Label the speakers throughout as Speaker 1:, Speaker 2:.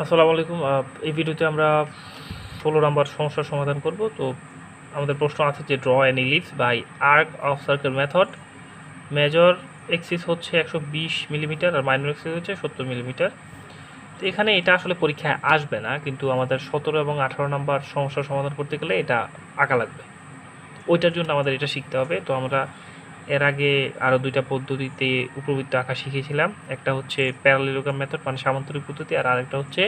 Speaker 1: আসসালামু আলাইকুম। এই ভিডিওতে আমরা 16 নম্বর সমস্যার সমাধান করব। তো আমাদের প্রশ্ন আছে যে draw an ellipse by arc of circle method. Major axis হচ্ছে 120 মিলিমিটার আর মাইনর এক্সিস হচ্ছে 70 মিলিমিটার। তো এখানে এটা আসলে পরীক্ষায় আসবে না, কিন্তু আমাদের 17 এবং 18 নম্বর সমস্যার সমাধান করতে গেলে এটা আঁকা লাগবে। ওইটার জন্য আমাদের এটা শিখতে হবে। তো আমরা এর আগে আরও দুইটা পদ্ধতিতে উপবৃত্ত আঁকা শিখেছিলাম। একটা হচ্ছে প্যারালেলোগ্রাম মেথড মানে সামান্তরিক পদ্ধতি, আর আরেকটা হচ্ছে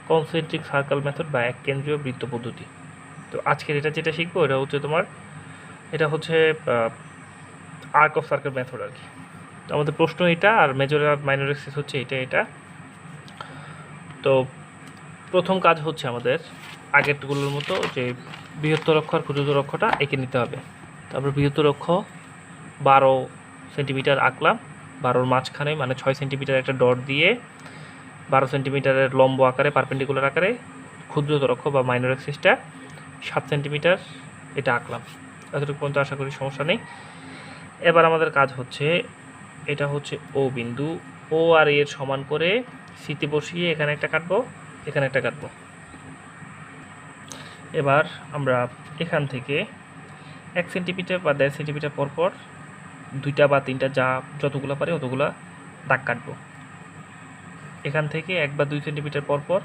Speaker 1: কনসেন্ট্রিক সার্কেল মেথড বা এক কেন্দ্রীয় বৃত্ত পদ্ধতি। তো আজকের যেটা শিখবো এটা হচ্ছে আর্ক অফ সার্কেল মেথড আর কি। তো আমাদের প্রশ্ন এটা, আর মেজর আর মাইনর এক্সিস হচ্ছে এটা। তো প্রথম কাজ হচ্ছে আমাদের আগেরগুলোর মতো যে বৃহত্তর অক্ষ আর ক্ষুদ্রতর অক্ষটা এঁকে নিতে হবে। তারপর বৃহত্তর অক্ষ 12 সেন্টিমিটার আঁকলাম, 12-র মাঝখানে মানে 6 সেন্টিমিটার একটা ডট দিয়ে 12 সেন্টিমিটারের লম্ব আকারে পারপেন্ডিকুলার আকারে ক্ষুদ্রতর অক্ষ বা মাইনর এক্সিসটা 7 সেন্টিমিটার এটা আঁকলাম। এতটুকু পর্যন্ত আশা করি সমস্যা নেই। এবার আমাদের কাজ হচ্ছে এটা হচ্ছে ও বিন্দু, ও আর এর সমান করে সিতে বসিয়ে এখানে একটা কাটবো, এখানে একটা কাটবো। এবার আমরা এখান থেকে 1 সেন্টিমিটার বা 1.5 সেন্টিমিটার পরপর 2টা বা 3টা যতগুলো পারে অতগুলা দাগ কাটবো। এখান থেকে 1 বা 2 সেন্টিমিটার পরপর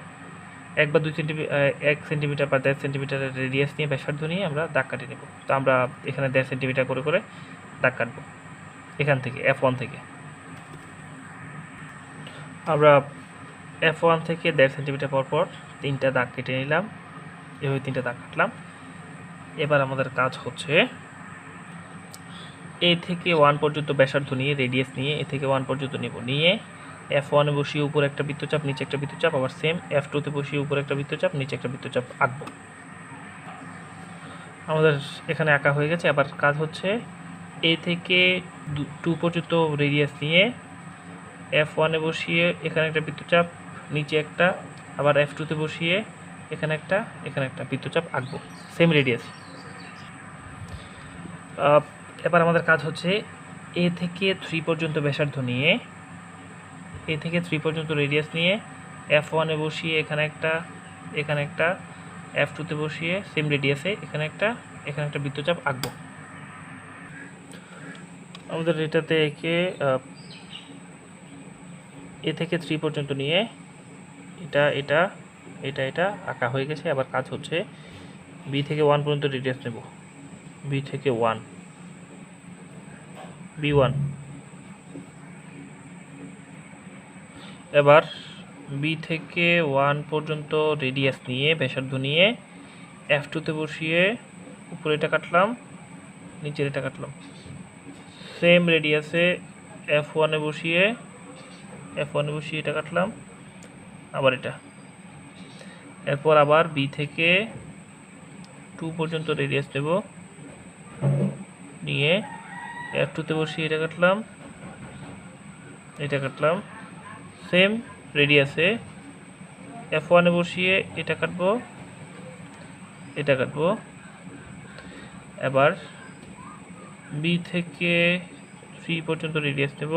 Speaker 1: 1 বা 2 সেন্টিমিটার 1 সেন্টিমিটার বা 1.5 সেন্টিমিটারের রেডিয়াস নিয়ে ব্যাসার্ধ নিয়ে আমরা দাগ কাটিয়ে নেব। তো আমরা এখানে 1.5 সেন্টিমিটার করে দাগ কাটবো। এখান থেকে F1 থেকে আমরা F1 থেকে 1.5 সেন্টিমিটার পরপর 3টা দাগ কেটে নিলাম। এভাবে 3টা দাগ কাটলাম। এবার আমাদের কাজ হচ্ছে এ থেকে 1 পর্যন্ত ব্যাসার্ধ নিয়ে রেডিয়াস নিয়ে এ থেকে 1 পর্যন্ত নেব, নিয়ে F1 এ বসিয়ে উপরে একটা বৃত্তচাপ নিচে একটা বৃত্তচাপ, আবার সেম F2 তে বসিয়ে উপরে একটা বৃত্তচাপ নিচে একটা বৃত্তচাপ আঁকবো। আমাদের এখানে আঁকা হয়ে গেছে। আবার কাজ হচ্ছে এ থেকে 2 পর্যন্ত রেডিয়াস নিয়ে F1 এ বসিয়ে এখানে একটা বৃত্তচাপ নিচে একটা, আবার F2 তে বসিয়ে এখানে একটা বৃত্তচাপ আঁকবো সেম রেডিয়াস। এবার আমাদের কাজ হচ্ছে এ থেকে 3 পর্যন্ত ব্যাসার্ধ নিয়ে এ থেকে 3 পর্যন্ত রেডিয়াস নিয়ে F1 এ বসিয়ে এখানে একটা F2 তে বসিয়ে সেম রেডিয়াসে এখানে একটা বৃত্তচাপ আঁকবো। আমাদের এটাতে এঁকে এ থেকে 3 পর্যন্ত নিয়ে এটা আঁকা হয়ে গেছে। আবার কাজ হচ্ছে বি থেকে 1 পর্যন্ত রেডিয়াস নেব, বি থেকে 1 B1। এবার বি থেকে 1 পর্যন্ত রেডিয়াস নিয়ে ব্যাসার্ধ নিয়ে F2 তে বসিয়ে উপরে এটা কাটলাম, নিচের এটা কাটলাম। সেম রেডিয়াসে F1 এ বসিয়ে এটা কাটলাম, আবার এটা। এরপর আবার বি থেকে 2 পর্যন্ত রেডিয়াস নেব, নিয়ে F2 তে বসিয়ে এটা কাটলাম। সেম রেডিয়াসে F1 এ বসিয়ে এটা কাটবো। এবার বি থেকে 3 পর্যন্ত রেডিয়াস নেব,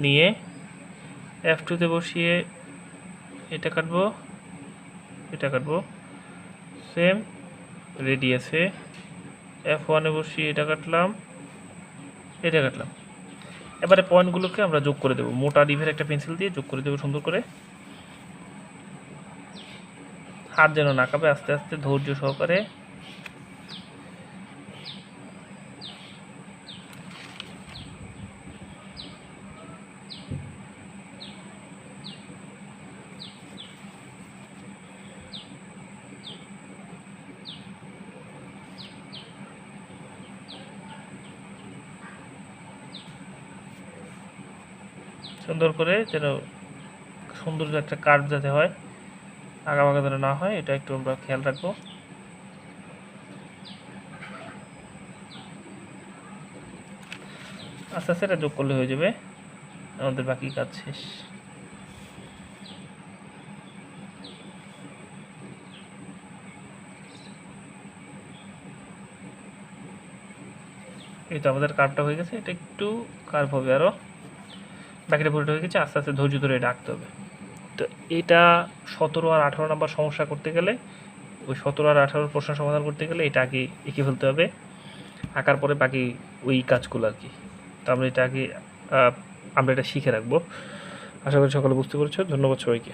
Speaker 1: নিয়ে F2 তে বসিয়ে এটা কাটবো। সেম রেডিয়াসে F1 এ বসিয়ে এটা কাটলাম। এবারে পয়েন্টগুলোকে আমরা যোগ করে দেবো, মোটা ডিভের একটা পেন্সিল দিয়ে যোগ করে দেবো সুন্দর করে। হাত যেন না কাঁপে, আস্তে আস্তে ধৈর্য সহকারে। সুন্দর করে যেন সুন্দর একটা কার্ভ যাতে হয়, আঁকাবাঁকা যেন না হয়, এটা একটু আমরা খেয়াল রাখবো। আস্তে আস্তে এটা যোগ করলে হয়ে যাবে, আমাদের বাকি কাজ শেষ। এই তো আমাদের কার্ভটা হয়ে গেছে। এটা একটু কার্ভ হবে আরও। বাকিটা পুরোটা হয়ে গেছে, আস্তে আস্তে ধৈর্য ধরে এটা আঁকতে হবে। তো এটা 17 আর 18 নাম্বার সমস্যা করতে গেলে, ওই 17 আর 18 প্রশ্ন সমাধান করতে গেলে এটা আগে এঁকে ফেলতে হবে, আঁকার পরে বাকি ওই কাজগুলো আর কি। তো আমরা এটা আগে আমরা এটা শিখে রাখবো। আশা করি সকলে বুঝতে পেরেছো। ধন্যবাদ সবাইকে।